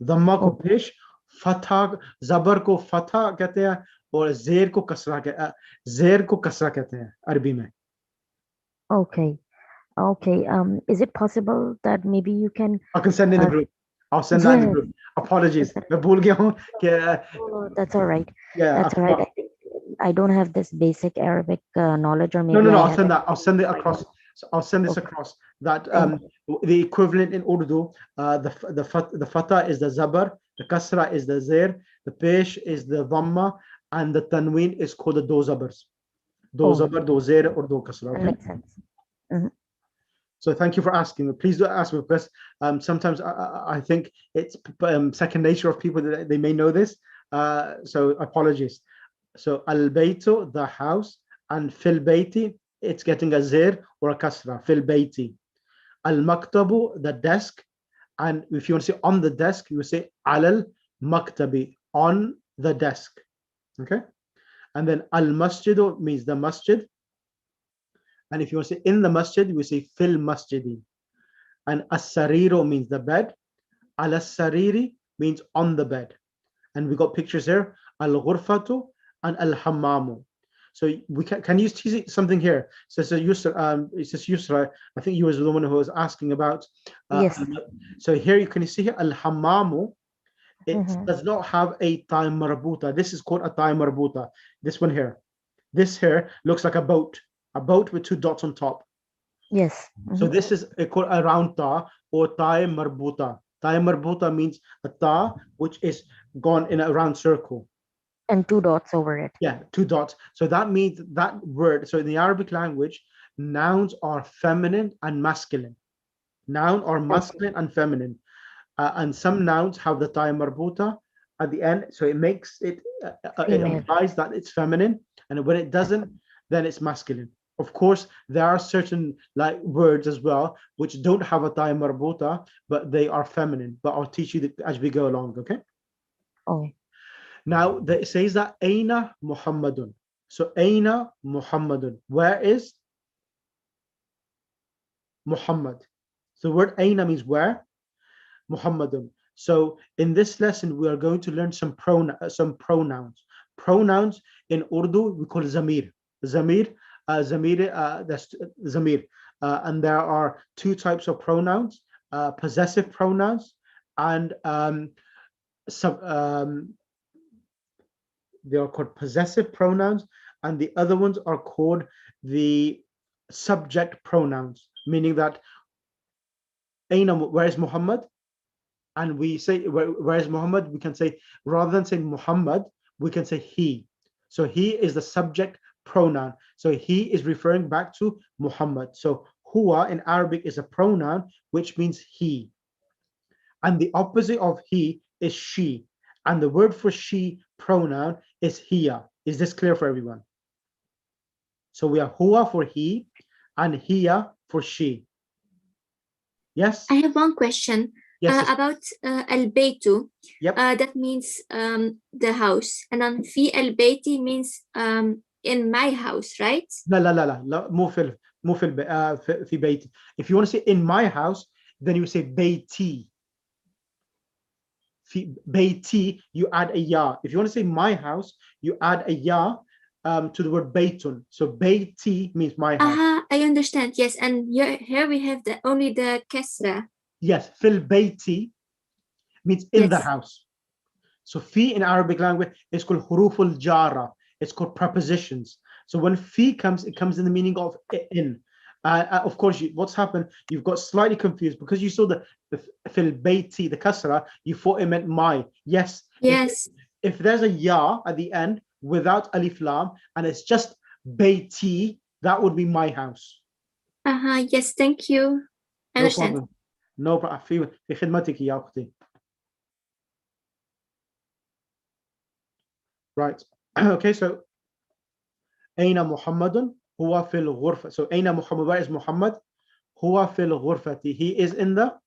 Dhamma ko pesh, fatha, zabar ko fatha kehte hain, or zer ko kasra kehte hain Arabi mein.
Okay. Is it possible that maybe you can?
I can send in the group. I'll send that in the group. Apologies.
No, that's all right.
Yeah,
that's all right. I don't have this basic Arabic knowledge, or maybe
no. I'll send that. I'll send it across. So I'll send this across. That the equivalent in Urdu, the fatha is the zabar, the kasra is the zer, the pesh is the dhamma, and the tanween is called the do zabars. Do zabar, do zer, or do kasra. Okay?
That makes sense.
So thank you for asking. Please do ask me, because sometimes I think it's second nature of people that they may know this. So apologies. So al-baytu, the house, and fil bayti, it's getting a zer or a kasra, fil bayti. Al-maktabu, the desk, and if you want to say on the desk, you will say alal maktabi, on the desk. Okay. And then al-masjidu means the masjid. And if you want to say in the masjid, you say fil masjidi. And as-sariru means the bed. Al-sariri means on the bed. And we got pictures here. Al-ghurfatu and al-hammamu. So we can you see something here? So it says Yusra. I think you was the one who was asking about.
Yes.
So here you can see here al-hammamu. It does not have a time marbuta. This is called a time marbuta. This one here. This here looks like a boat. A boat with 2 dots on top.
Yes.
So this is called a round ta or ta marbuta. Ta marbuta means a ta which is gone in a round circle.
And 2 dots over it.
Yeah, 2 dots. So that means that word. So in the Arabic language, nouns are feminine and masculine. Noun are masculine and feminine. And some nouns have the ta marbuta at the end. So it makes it, it implies that it's feminine. And when it doesn't, then it's masculine. Of course, there are certain like words as well which don't have a ta marbuta, but they are feminine. But I'll teach you as we go along. Okay.
Oh.
Now it says that Aina Muhammadun. So Aina Muhammadun. Where is Muhammad? So the word Aina means where. Muhammadun. So in this lesson, we are going to learn some pronouns. Pronouns in Urdu we call zamir. Zamir, that's zamir. And there are two types of pronouns: possessive pronouns and they are called possessive pronouns, and the other ones are called the subject pronouns, meaning that Aina, where is Muhammad? And we say, where is Muhammad? We can say, rather than saying Muhammad, we can say he. So he is the subject pronoun. So he is referring back to Muhammad. So huwa in Arabic is a pronoun, which means he. And the opposite of he is she. And the word for she pronoun is hiya. Is this clear for everyone? So we have huwa for he and hiya for she. Yes?
I have one question.
Yes,
about al-baytu.
Yep.
That means the house. And then fi al-bayti means in my house, right?
لا لا لا لا لا مو في بيتي. If you want to say in my house, then you say بيتي. في بيتي, you add a ya. If you want to say my house, you add a ya to the word بيتun. So بيتي means my house.
I understand. Yes, and here we have only the kasra.
Yes, في البيت means in the house. So fi in Arabic language is called huruf al-jara. It's called prepositions. So when fi comes, it comes in the meaning of in. Of course, what's happened, you've got slightly confused because you saw the fil bayti, the kasra, you thought it meant my. Yes.
Yes.
If there's a ya at the end without alif lam and it's just bayti, that would be my house.
Yes, thank you. I understand.
Problem. No problem. في خدمتك يا أختي. Right. Okay, so أين محمد هو في الغرفة. So أين محمد, where is Muhammad? هو في الغرفة. He is in the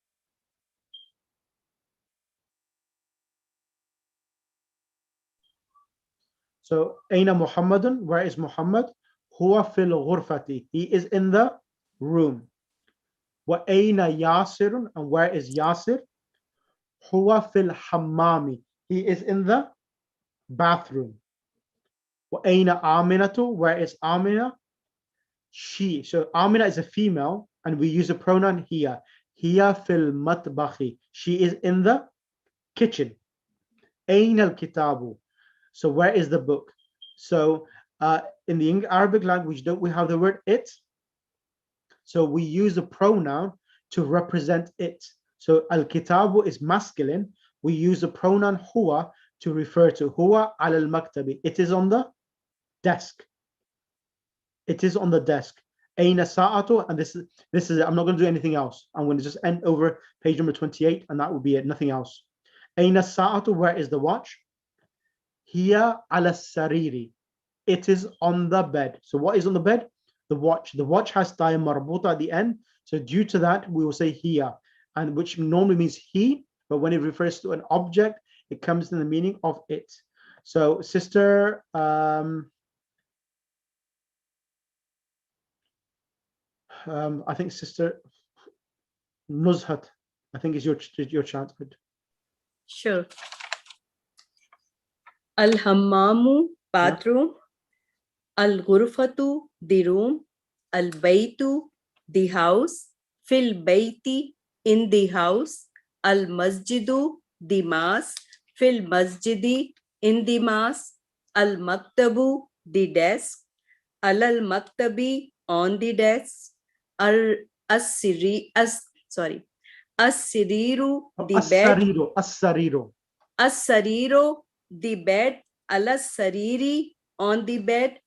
So أين محمد, where is Muhammad? هو في الغرفة. He is in the room. وأين ياسر, and where is Yasir? هو في الحمام. He is in the bathroom. وأين آمنة, where is Amina? She. So Amina is a female and we use a pronoun here. Hiya fil matbakhi. She is in the kitchen. Ain al kitabu. So where is the book? So in the Arabic language, don't we have the word it? So we use a pronoun to represent it. So al kitabu is masculine. We use the pronoun huwa to refer to huwa al maktabi. It is on the desk. It is on the desk. Aina sa'atu, and this is it. I'm not going to do anything else. I'm going to just end over page number 28, and that will be it. Nothing else. Aina sa'atu, where is the watch? Hiya ala sariri. It is on the bed. So what is on the bed? The watch. The watch has ta marbuta at the end. So due to that, we will say hiya, and which normally means he, but when it refers to an object, it comes in the meaning of it. So sister, I think sister Nuzhat, I think is your chance.
Sure. Al-hammamu, bathroom. Al-ghurfatu, the room. Al-baytu, the house. Fil bayti, in the house. Al-masjidu, the mass. Fil masjidi, in the mass. Al-maktabu, the desk. Al-maktabi, on the desk. As-siriru, the bed. As-sariru, the bed. Ala-sariri, on the bed.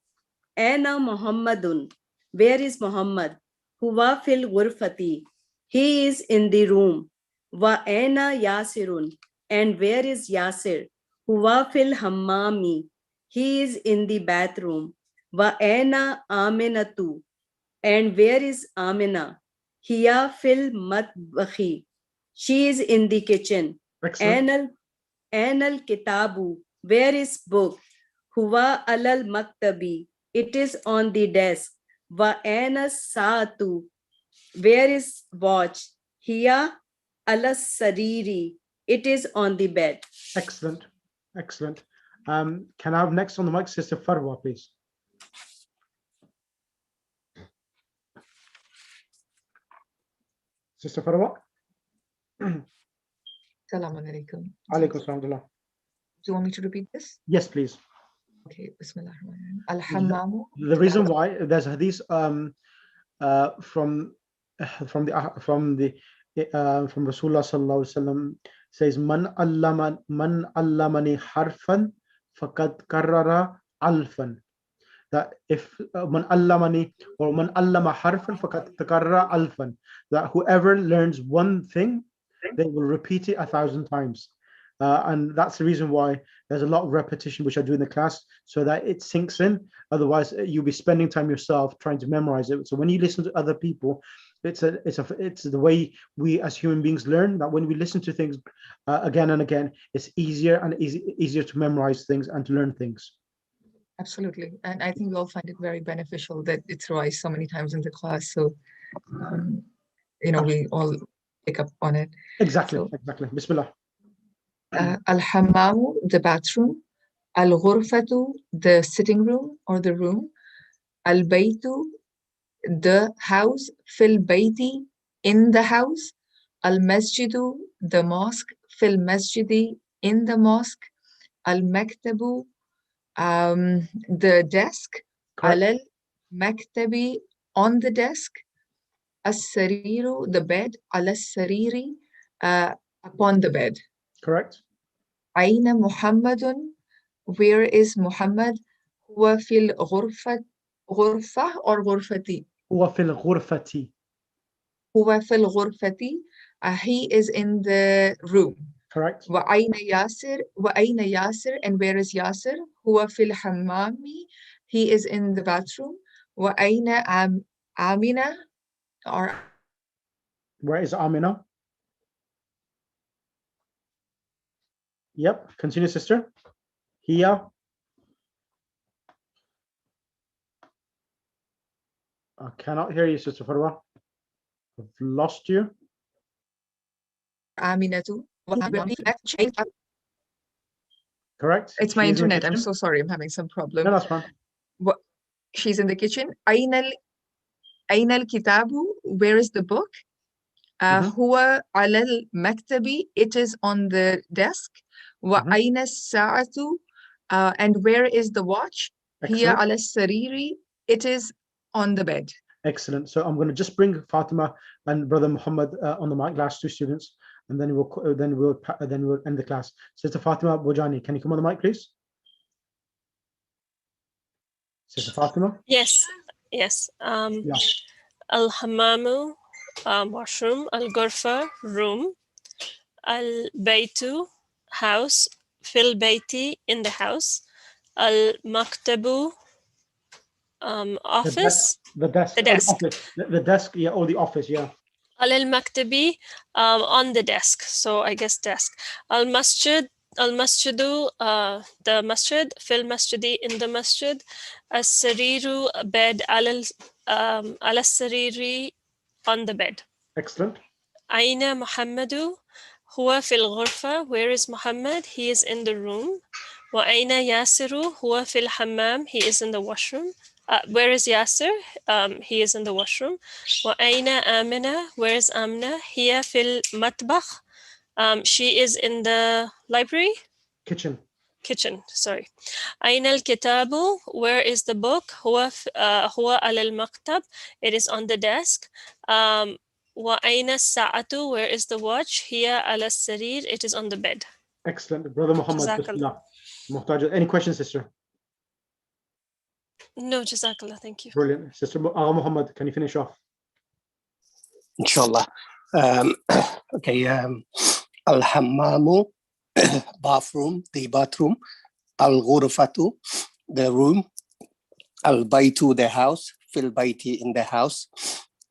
Aina Muhammadun, where is Muhammad? Huwa fil ghurfati, he is in the room. Wa aina Yasirun, and where is Yasir? Huwa fil hammami, he is in the bathroom. Wa aina Aminatu, And where is Amina? Hiya fil matbakhi. She is in the kitchen.
Excellent.
Anal kitabu. Where is book? Huwa alal maktabi. It is on the desk. Wa ana saatu. Where is watch? Hiya alas sariri. It is on the bed.
Excellent. Excellent. Can I have next on the mic, Sister Farwa, please? Sister Farwa?
Assalamu alaikum.
Alaikum salam.
Do you want me to repeat this?
Yes, please.
Okay, Bismillah. Al-Hammamu.
The reason why there's hadith from Rasulullah sallallahu alaihi wasallam says man allamani harfan faqad karrara alfan. That if man allamani or man allama harfan faqad karrara alfan, that whoever learns one thing, they will repeat it 1,000 times. And that's the reason why there's a lot of repetition, which I do in the class, so that it sinks in. Otherwise, you'll be spending time yourself trying to memorize it. So when you listen to other people, it's the way we as human beings learn. That when we listen to things again and again, it's easier and easier to memorize things and to learn things.
Absolutely, and I think we all find it very beneficial that it's revised so many times in the class. So, we all pick up on it.
Exactly. Bismillah.
Al-Hammamu, the bathroom. Al-Ghurfatu, the sitting room or the room. Al-Baytu, the house. Fil Bayti, in the house. Al-Masjidu, the mosque. Fil Masjidi, in the mosque. Al-Maktabu, the desk. Alal Maktabi, on the desk. As-Sariru, the bed. Alas-Sariri, upon the bed.
Correct.
Aina Muhammadun, where is Muhammad? Huwa fil ghurfa or ghurfati?
Huwa fil ghurfati.
Huwa fil ghurfati. He is in the room.
Correct.
Wa aina Yasir, and where is Yasir? Huwa fil hammami. He is in the bathroom. Wa aina Amina, or
where is Amina? Yep. Continue, sister. Here. I cannot hear you, Sister Farwa. I've lost you.
Aminatu.
Correct.
It's my internet. I'm so sorry. I'm having some problem.
No, that's fine.
She's in the kitchen. Ainal Kitabu. Where is the book? Huwa alal maktabi. It is on the desk. Wa aina sa'atu, and where is the watch? Hiya ala sariri. It is on the bed. Excellent.
So I'm going to just bring Fatima and Brother Muhammad on the mic, last two students, and then we'll end the class. Sister Fatima Bojani, can you come on the mic, please? Sister Fatima.
Yes. Al-Hammamu, washroom. Al-Ghurfa, room. Al-Baytu, house. Fil Bayti, in the house. Al-Maktabu, office.
The desk. The desk, yeah, or the office, yeah.
Al-Maktabi, on the desk. So I guess desk. Al-Masjidu, the masjid. Fil Masjidi, in the masjid. As-Sariru, bed. Al-Sariri, on the bed.
Excellent.
Aina Muhammadu, huwa fil ghurfa. Where is Muhammad? He is in the room. Wa aina Yasiru, huwa fil hammam. He is in the washroom. Where is Yasir? He is in the washroom. Wa aina Amina, where is Amina? Hiya fil matbakh. She is in the library.
Kitchen,
sorry. Aina al-kitabu, where is the book? Huwa ala al-maktab. It is on the desk. Wa aina sa'atu, where is the watch? Hiya ala sarir. It is on the bed.
Excellent. Brother Muhammad. Any questions, sister?
No, Jazakallah. Thank you.
Brilliant. Sister Muhammad, can you finish off?
Inshallah. Okay. Al-Hammamu, bathroom, the bathroom. Al-Ghurfatu, the room. Al-Baytu, the house. fil bayti, in the house.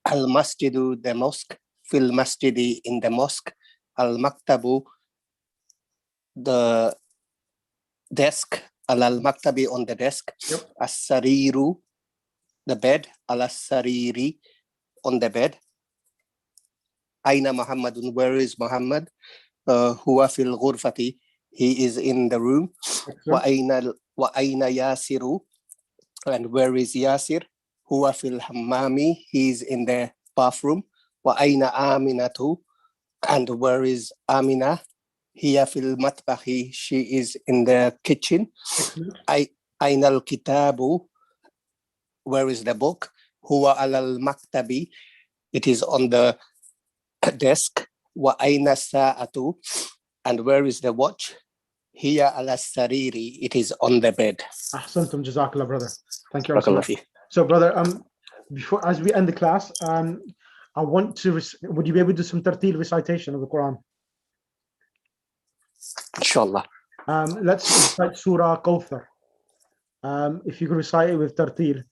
Al masjidu, the mosque. Fil masjidi, in the mosque. Al maktabu, the desk. Al maktabi, on the desk. As sariru, the bed. Al sariri, on the bed. Aina Muhammadun, where is Muhammad? Huwa fil ghurfati, he is in the room. Wa aina Yasiru, and where is Yasir? Huwa fil hammami, he is in the bathroom. Wa aina Aminatu, and where is Amina? Hiya fil matbahi, she is in the kitchen. Aina al kitabu, where is the book? Huwa alal maktabi, it is on the desk. Wa aina sa'atu, and where is the watch? Hiya ala sariri, it is on the bed.
Ahsantum, Jazakallah, brother. Thank you so much. So, brother, before, as we end the class, I want to, would you be able to do some tartil recitation of the Quran?
Inshallah.
Let's recite Surah Kawthar. If you could recite it with tartil,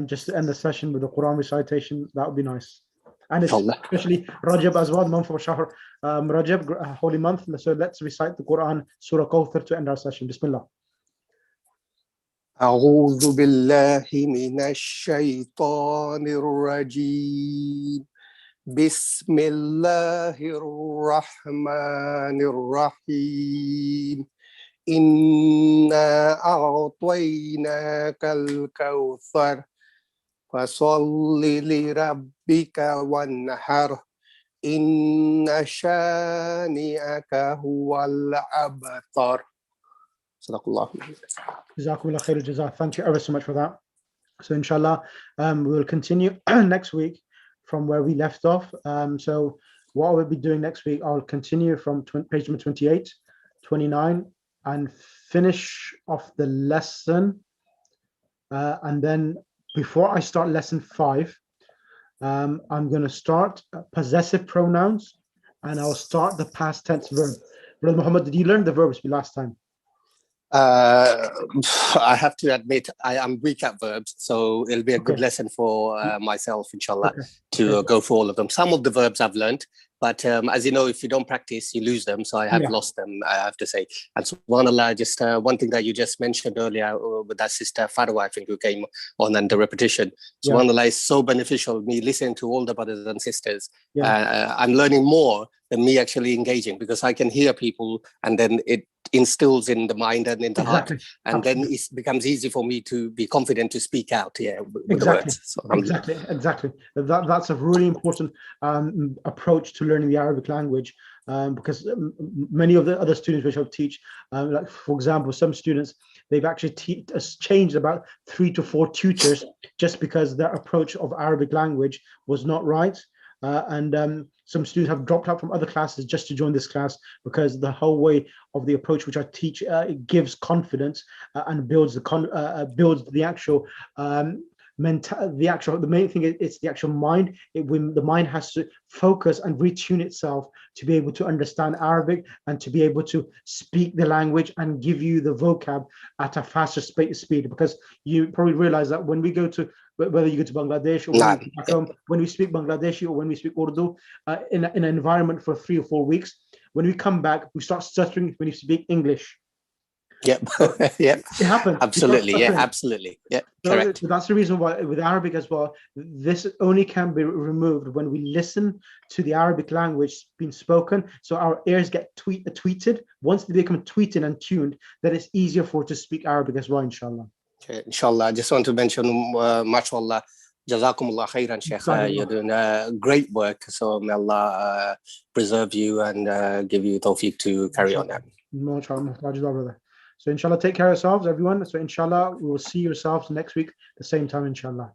just to end the session with the Quran recitation, that would be nice. And it's especially Rajab as well, the month of Shahr Rajab, holy month. So let's recite the Quran, Surah Kawthar, to end our session. Bismillah.
أعوذ بالله من الشيطان الرجيم. بسم الله الرحمن الرحيم. إنا أعطيناك الكوثر فصل لربك وانحر إن شانئك هو الأبتر. Sadaqallah.
Jazakumullah khair al-jazaa. Thank you ever so much for that. So inshallah, we will continue next week from where we left off. So what we'll be doing next week, I'll continue from page number 28, 29, and finish off the lesson. And then before I start lesson 5, I'm going to start possessive pronouns, and I'll start the past tense verb. Brother Muhammad, did you learn the verbs last time?
I have to admit I am weak at verbs, so it'll be a good lesson for myself, inshallah, to go through all of them. Some of the verbs I've learned, but as you know, if you don't practice, you lose them. So I have lost them, I have to say. And subhanAllah, just one thing that you just mentioned earlier with that sister Farwa, I think, who came on, and the repetition. SubhanAllah is so beneficial, me listening to all the brothers and sisters. I'm learning more than me actually engaging, because I can hear people and then it instills in the mind and in the heart, and then it becomes easy for me to be confident to speak out with the words. So,
exactly. That's a really important approach to learning the Arabic language, because many of the other students which I teach, like for example, some students, they've actually changed about 3 to 4 tutors just because their approach of Arabic language was not right. Some students have dropped out from other classes just to join this class, because the whole way of the approach which I teach it gives confidence and builds the actual the main thing is it's the actual mind. When the mind has to focus and retune itself to be able to understand Arabic and to be able to speak the language and give you the vocab at a faster speed. Because you probably realize that when we go to, whether you go to Bangladesh or back home, when we speak Bangladeshi or when we speak Urdu in an environment for 3 or 4 weeks, when we come back, we start stuttering when you speak English.
Yep.
It happens.
Absolutely. Absolutely. Correct.
So that's the reason why with Arabic as well, this only can be removed when we listen to the Arabic language being spoken. So our ears get tweeted. Once they become tweeted and tuned, then it's easier for to speak Arabic as well, inshallah.
Okay, inshallah. I just want to mention, mashallah, Jazakumullah khairan, Sheikh. You're doing great work. So may Allah preserve you and give you tawfiq to carry on that.
Brother. So inshallah, take care of yourselves, everyone. So inshallah, we will see yourselves next week, the same time, inshallah.